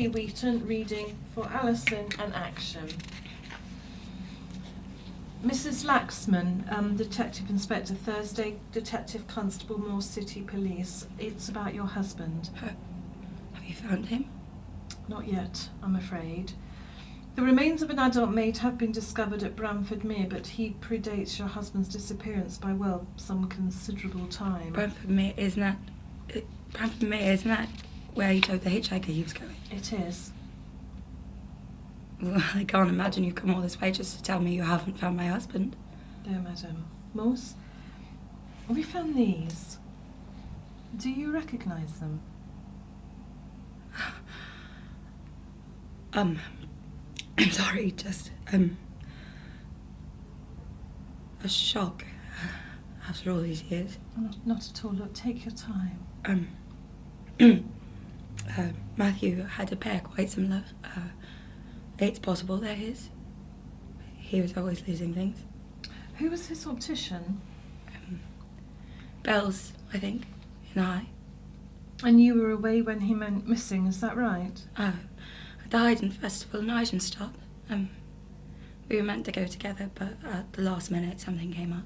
Wheaton reading for Alison and action. Mrs. Laxman, Detective Inspector Thursday, Detective Constable, Moore City Police. It's about your husband. Have you found him? Not yet, I'm afraid. The remains of an adult mate have been discovered at Bramford Mere, but he predates your husband's disappearance by, well, some considerable time. Bramford Mere, isn't that where you told the hitchhiker he was going? It is. Well, I can't imagine you've come all this way just to tell me you haven't found my husband. There, madam. Morse, we found these. Do you recognise them? I'm sorry, just, a shock after all these years. Not at all. Look, take your time. Matthew had a pair quite similar. It's possible they're his. He was always losing things. Who was his optician? Bells, I think, in the eye. And you were away when he went missing, is that right? At the Haydn Festival in Eisenstadt. We were meant to go together, but at the last minute something came up.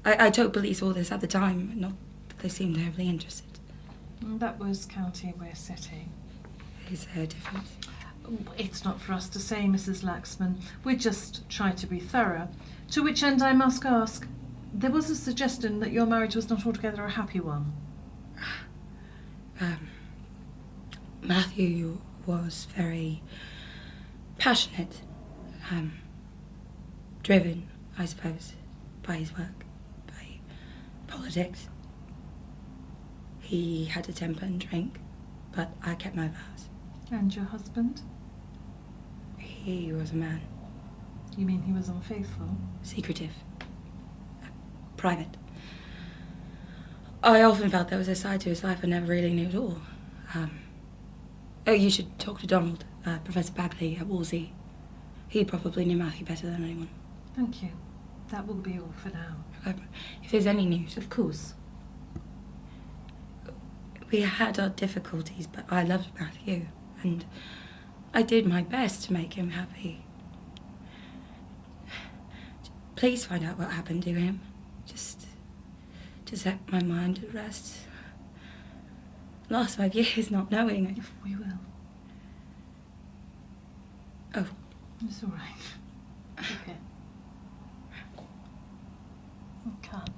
I told police all this at the time, not that they seemed terribly interested. That was County Weir City. Is there a difference? It's not for us to say, Mrs. Laxman. We're just trying to be thorough. To which end I must ask, there was a suggestion that your marriage was not altogether a happy one. Matthew was very passionate, driven, I suppose, by his work, by politics. He had a temper and drank, but I kept my vows. And your husband? He was a man. You mean he was unfaithful? Secretive. Private. I often felt there was a side to his life I never really knew at all. You should talk to Donald, Professor Bagley at Wolsey. He probably knew Matthew better than anyone. Thank you. That will be all for now. If there's any news... Of course. We had our difficulties, but I loved Matthew, and I did my best to make him happy. Please find out what happened to him. Just to set my mind at rest. Last 5 years not knowing. We will. Oh. It's all right. Okay. I can't.